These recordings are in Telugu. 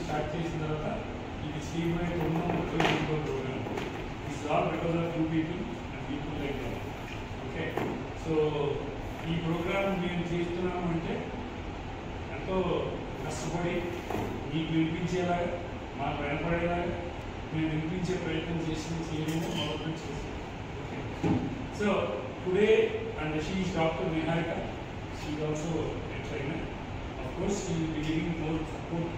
స్టార్ట్ చేసిన తర్వాత ఇది stream wide program it's all because of you people and people like that. Okay, so ఈ ప్రోగ్రామ్ మేము చేస్తున్నాము అంటే ఎంతో కష్టపడి మీకు వినిపించేలాగా, మాకు వినపడేలాగా మేము వినిపించే ప్రయత్నం చేయడము మొదలు చేస్తాం. Okay, so today and she is Dr. Niharika. She is also a trainer. Of course, she will be giving more support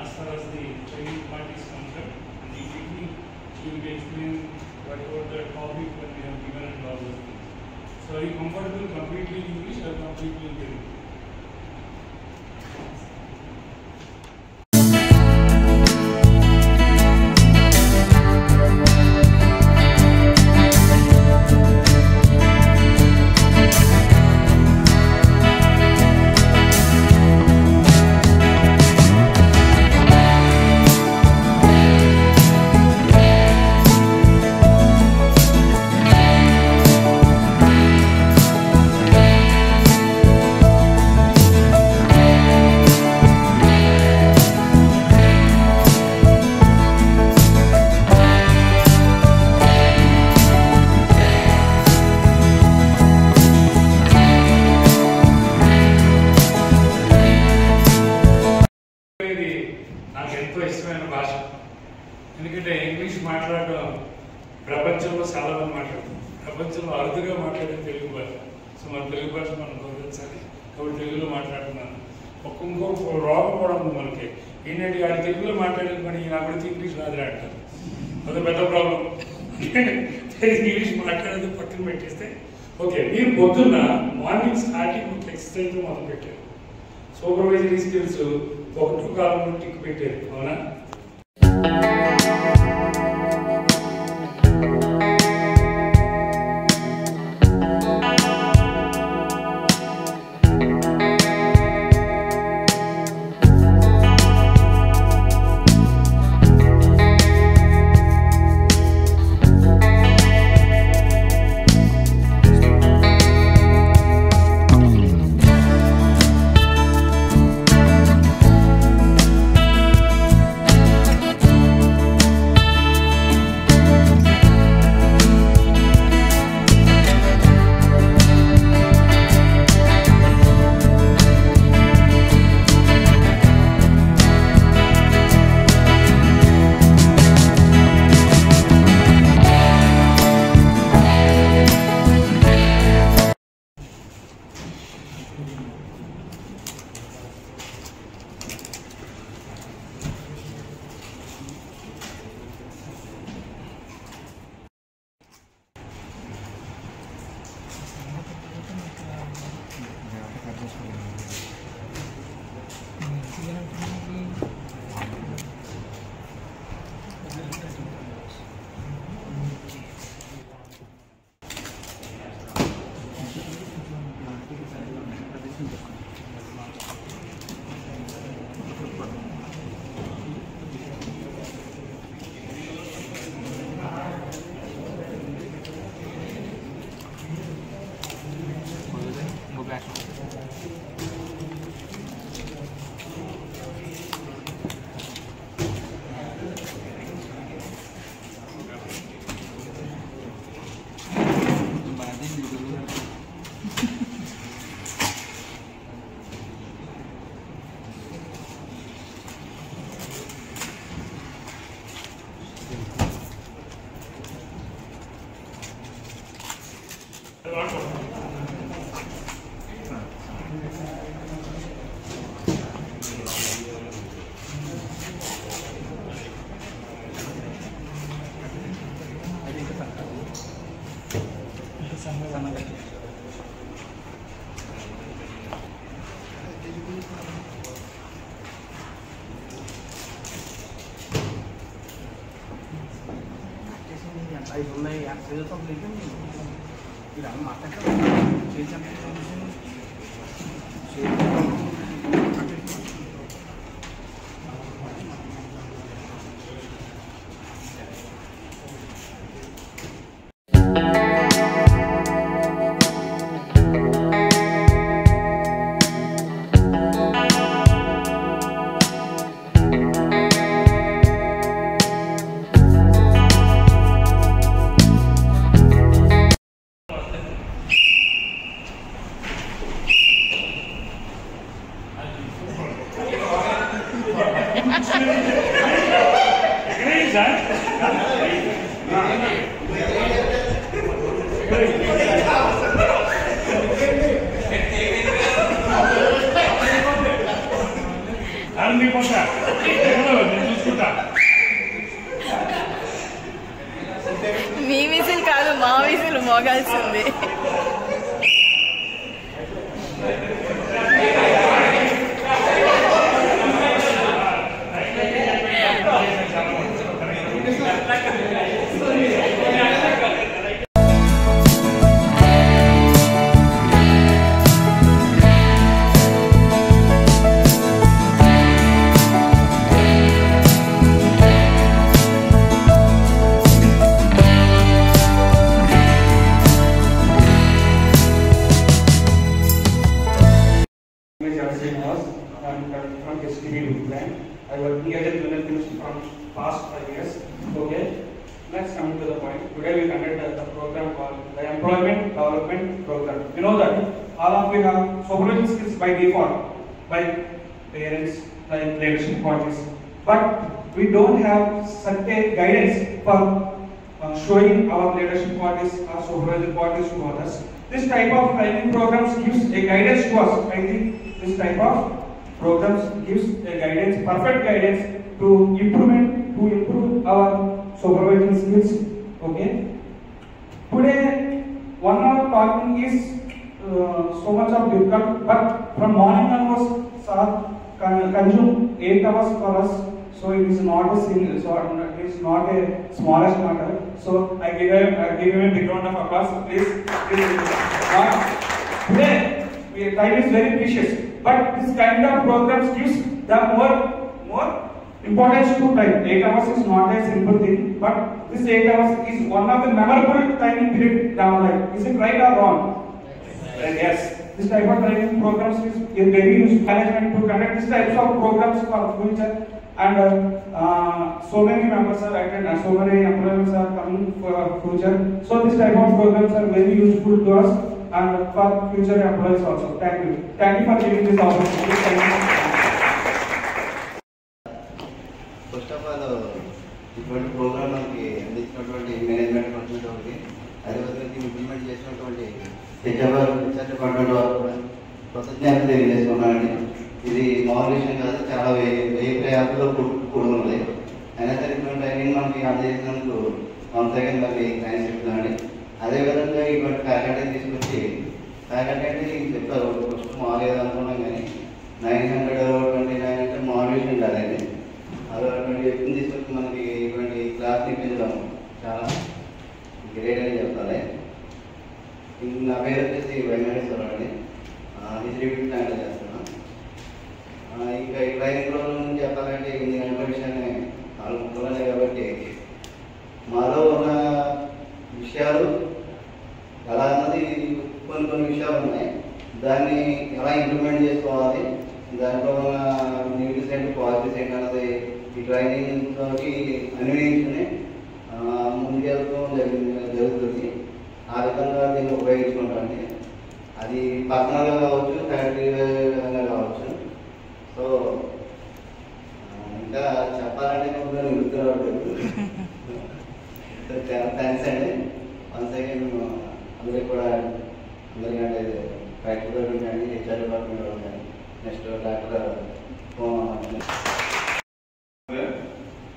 as far as the training part is concerned. And immediately she will be explaining whatever the topic that we have given and all those things. So are you comfortable completely in English or completely in Telugu? నాకు ఎంతో ఇష్టమైన భాష. ఎందుకంటే ఇంగ్లీష్ మాట్లాడడం ప్రపంచంలో చాలామంది మాట్లాడుతాం, ప్రపంచంలో అరుదుగా మాట్లాడే తెలుగు భాష. సో మన తెలుగు భాష మనం గౌరవించాలి కాబట్టి తెలుగులో మాట్లాడుతున్నాను. ఇంకో రోగం కూడా ఉంది మనకి, ఏంటంటే వాడు తెలుగులో మాట్లాడేది పని నా గురించి ఇంగ్లీష్ రాదురా అంటారు. అదే పెద్ద ప్రాబ్లం. ఇంగ్లీష్ మాట్లాడేది పక్కన పెట్టేస్తే ఓకే. మీరు పొద్దున్న మార్నింగ్ స్టార్టింగ్ మీకు ఎక్సర్సైజ్తో మొదలు పెట్టారు, సూపర్వైజరీ స్కిల్స్ ఒకటో కాలంలో టిక్ పెట్టారు, అవునా? Ay, hôm nay ăn sữa không lấy cái gì đó mà các trên trăm ఎక్కడైంది సార్? పోతా నేను చూసుకుంటా. మీ విజిల్ కాదు, మా విజిల్ మోగాల్సింది. From STB Woodland. I work here as a junior chemist from past 5 years. Okay. Let's come to the point. Today we conduct a program called the Employment Development Program. You know that all of you have supervision skills by default, by parents, by leadership qualities. But we don't have such a guidance for showing our leadership qualities or supervision qualities to others. This type of training programs gives a guidance to us. I think this type of programs gives a guidance, perfect guidance to improve our supervision skills. Okay. Today, 1 hour talking is so much of difficult, but from morning onwards, sir consume 8 hours for us. So it is not a single, so it is not a smallest matter. So I give him a big round of applause, please. Today, time is very precious, but this kind of programs gives the more importance to time. 8 hours is not a simple thing, but this 8 hours is one of the memorable time period in our life. Is it right or wrong? Yes. This type of training programs is very useful management to conduct this types of programs for future. And so many members are attending, so many employees are coming for future. So this type of programs are very useful to us and for future employees also. Thank you. Thank you for giving this opportunity. Thank you. First of all, ఇటువంటి ప్రోగ్రామ్ మనకి అందించినటువంటి మేనేజ్మెంట్ కొంచెంకి అదేవిధంగా ఇంప్లిమెంట్ చేసినటువంటి రీసెర్చ్ డిపార్ట్మెంట్ వారు కూడా కృతజ్ఞతలు తెలియజేసుకున్నానండి. ఇది మామూలు విషయం కాదు, చాలా వెయ్యి ప్రయాసాలు కూడుకున్నది. అయినా సరే ఇటువంటి ట్రైనింగ్ మనకి అందజేసినందుకు కొనసాగింది మనకి థ్యాంక్స్ చెప్తున్నానండి. అదేవిధంగా ఇటువంటి ఫ్యాకల్టీ తీసుకొచ్చి ఫ్యాకల్టీ అంటే చెప్తారు ఫస్ట్ మామూలు అనుకున్నాం, కానీ 929 అంటే మామూలు విషయం కాదండి. అటువంటి వ్యక్తిని తీసుకొచ్చి మనకి ఇటువంటి క్లాస్ ఇప్పించడం చాలా గ్రేట్ అని చెప్పాలి. నా పేరు వచ్చేసి వెంకటేశ్వరరావు అండి. డిస్ట్రిబ్యూట్ హ్యాండిల్ చేస్తున్నాను. ఇంకా ఈ ట్రైనింగ్ ప్రోగ్రామ్ నుంచి చెప్పాలంటే 8 గంటల విషయాన్ని 4 ముక్కలనే కాబట్టి మాలో ఉన్న విషయాలు ఎలా అన్నది కొన్ని విషయాలు ఉన్నాయి. దాన్ని ఎలా ఇంప్లిమెంట్ చేసుకోవాలి, దాంట్లో ఉన్న నెగిటివ్స్ ఏంటి పాజిటివ్స్ ఏంటి అన్నది ఈ ట్రైనింగ్ తోటి అన్వయించుకుని ముందుకెళ్తూ జరుగుతుంది. ఆ విధంగా దీన్ని ఉపయోగించుకుంటామండి. అది పర్సనల్గా కావచ్చు, ఫ్యాక్టరీ విధంగా కావచ్చు. సో ఇంకా చెప్పాలంటే గుర్తురావట్లేదు. చాలా థ్యాంక్స్ అండి. వన్స్ అగైన్ అందరికి కూడా అందరికంటే ఫ్యాక్టరీ వాళ్ళు కానీ హెచ్ఆర్ డిపార్ట్మెంట్ వాళ్ళు కానీ నెక్స్ట్ డాక్టర్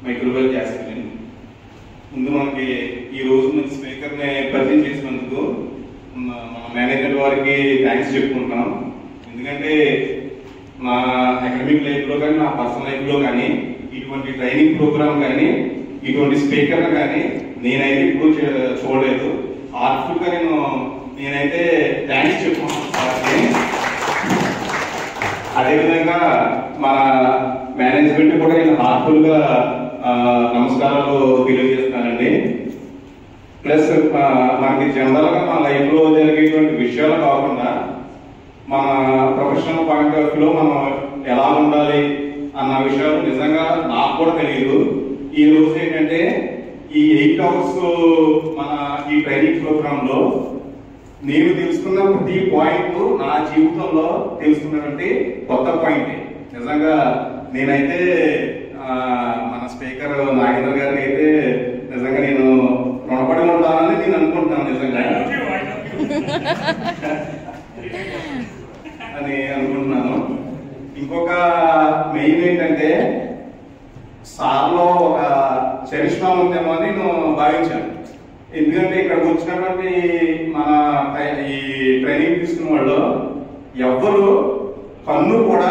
మైక్రోవేవ్ జాస్మిన్ ముందు మనకి ఈ రోజు నుంచి స్పీకర్ని పరిచయం చేసినందుకు మన మేనేజ్మెంట్ వారికి థ్యాంక్స్ చెప్పుకుంటున్నాం. ఎందుకంటే నా అకాడమిక్ లైఫ్లో కానీ నా పర్సనల్ లైఫ్లో కానీ ఇటువంటి ట్రైనింగ్ ప్రోగ్రామ్ కానీ ఇటువంటి స్పీకర్లు కానీ నేనైతే ఇప్పుడు చూడలేదు. ఆర్ట్ఫుల్గా నేనైతే థ్యాంక్స్ చెప్పుకుంటున్నాను. అదేవిధంగా మన మేనేజ్మెంట్ కూడా నేను హార్ట్ఫుల్గా నమస్కారాలు తెలియజేస్తున్నానండి. ప్లస్ మనకి జనరల్గా మన లైఫ్లో జరిగేటువంటి విషయాలు కాకుండా మన ప్రొఫెషనల్ పాయింట్ ఆఫ్ వ్యూలో మనం ఎలా ఉండాలి అన్న విషయాలు నిజంగా నాకు కూడా తెలియదు. ఈ రోజు ఏంటంటే ఈ 8 అవర్స్ మన ఈ ట్రైనింగ్ ప్రోగ్రాంలో నేను తెలుసుకున్న ప్రతి పాయింట్ నా జీవితంలో తెలుసుకున్నటువంటి కొత్త పాయింట్. నిజంగా నేనైతే మన స్పీకర్ నాగేంద్ర గారికి అయితే నిజంగా నేను రుణపడి ఉంటానని నేను అనుకుంటున్నాను నిజంగా అని అనుకుంటున్నాను. ఇంకొక మెయిన్ ఏంటంటే సార్లో ఒక చరిష్మా ఉందేమో అని నేను భావించాను. ఎందుకంటే ఇక్కడికి వచ్చినటువంటి మన ఈ ట్రైనింగ్ తీసుకున్న వాళ్ళు ఎవ్వరు కన్ను కూడా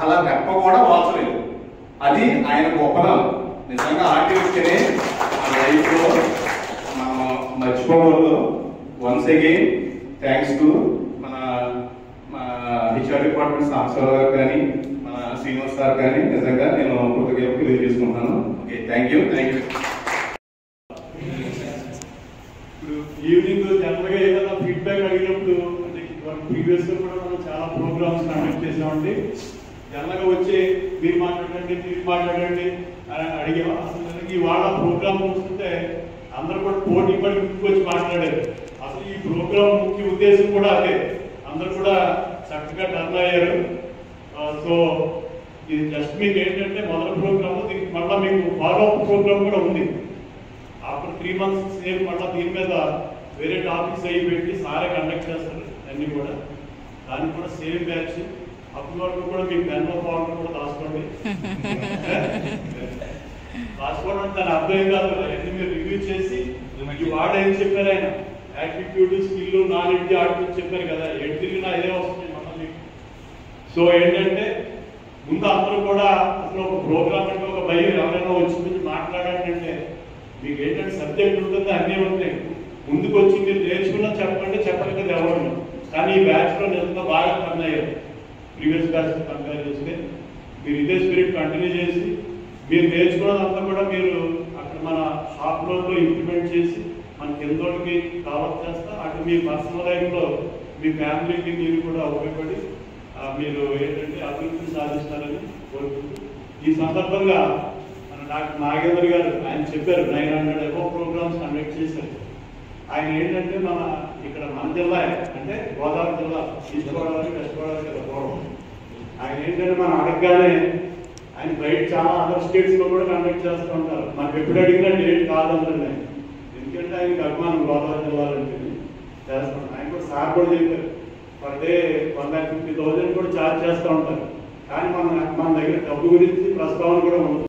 అలా రెప్ప కూడా వాచలేదు. అది ఆయన గొప్పదనం. నిజంగా ఆర్టిస్ట్ని మన లైఫ్లో మనం మర్చిపోకూడదు. వన్స్ అగైన్ థ్యాంక్స్ టు మన హెచ్ఆర్ డిపార్ట్మెంట్ సాంసరావు గారు కానీ మన శ్రీనివాస్ సార్ కానీ నిజంగా నేను కృతజ్ఞతలు తెలియజేసుకుంటాను. Okay, thank you. ఇప్పుడు ఈవినింగ్ జనరల్గా ఏదైనా ఫీడ్బ్యాక్ అడిగినప్పుడు అంటే ప్రీవియస్ గా కూడా మనం చాలా ప్రోగ్రామ్స్ కండక్ట్ చేసామండి. జనరల్గా వచ్చి మీరు మాట్లాడండి అని అడిగాం. అసలు ఇవాళ ప్రోగ్రామ్ చూస్తుంటే అందరూ కూడా పోటీ పడి వచ్చి మాట్లాడారు. అసలు ఈ ప్రోగ్రామ్ ముఖ్య ఉద్దేశం కూడా అదే. అందరూ కూడా చక్కగా టర్న్ అయ్యారు. సో ఇది జస్ట్ మీకు ఏంటంటే మొదటి ప్రోగ్రామ్, దీనికి మళ్ళీ మీకు ఫాలో అప్ ప్రోగ్రామ్ కూడా ఉంది. ఆఫ్టర్ 3 months సేమ్ మళ్ళీ దీని మీద వేరే టాపిక్స్ అయ్యి పెట్టి సారే కండక్ట్ చేస్తారు అన్నీ కూడా. దానికి కూడా సేమ్ బ్యాచ్. అప్పటి వరకు కూడా మీకు పెన్లో ఫార్మ్ కూడా దాచుకోండి. దాచుకోవడం దాని అర్థం కాదు. అన్ని మీరు రివ్యూ చేసి ఈ వాడు ఏం చెప్పారు, ఆయన యాటిట్యూడ్, స్కిల్, నాలెడ్జ్, ఆటిట్యూడ్ చెప్పారు కదా. ఎటు తిరిగినా ఇదే వస్తుంది మళ్ళీ. సో ఏంటంటే ముందు అందరూ కూడా అసలు ఒక ప్రోగ్రామ్ అంటే ఒక భయం, ఎవరైనా వచ్చి మాట్లాడాలంటే మీకు ఏంటంటే సబ్జెక్ట్ ఉంటుంది, అన్నీ ఉంటాయి. ముందుకు వచ్చి మీరు నేర్చుకున్నా చెప్పండి కదా ఎవరు. కానీ ఈ బ్యాచ్లో నిజంగా బాగా రన్ అయ్యారు. ప్రీవియస్ బ్యాచ్ కంపేర్ చేస్తే మీరు ఇదే స్పిరిట్ కంటిన్యూ చేసి మీరు నేర్చుకున్నదంతా కూడా మీరు అక్కడ మన షాప్లో ఇంప్లిమెంట్ చేసి మన కిందోళ్ళకి డెవలప్ చేస్తా. అటు మీ పర్సనల్ లైఫ్లో మీ ఫ్యామిలీకి మీరు కూడా ఉపయోగపడి మీరు ఏంటంటే అభివృద్ధిని సాధిస్తారని కోరుకుంటూ ఈ సందర్భంగా మన డాక్టర్ నాగేంద్ర గారు ఆయన చెప్పారు 900 above ప్రోగ్రామ్స్ కండక్ట్ చేశారు. ఆయన ఏంటంటే ఇక్కడ మన జిల్లా అంటే గోదావరి జిల్లా, ఈస్ట్ గోదావరి, వెస్ట్ గోదావరి కదా పూర్వం. ఆయన ఏంటంటే మనం అడగగానే ఆయన బయట చాలా అదర్ స్టేట్స్లో కూడా కండక్ట్ చేస్తూ ఉంటారు. మనకు ఎప్పుడు అడిగినా డేట్ కాదంటే ఎందుకంటే ఆయనకి అభిమానం గోదావరి జిల్లాలో చేస్తాం. ఆయన కూడా సార్ కూడా చెప్పారు పర్ డే 1,50,000 కూడా ఛార్జ్ చేస్తూ ఉంటారు. కానీ మన దగ్గర డబ్బు గురించి ప్రస్తావన కూడా ఉండదు.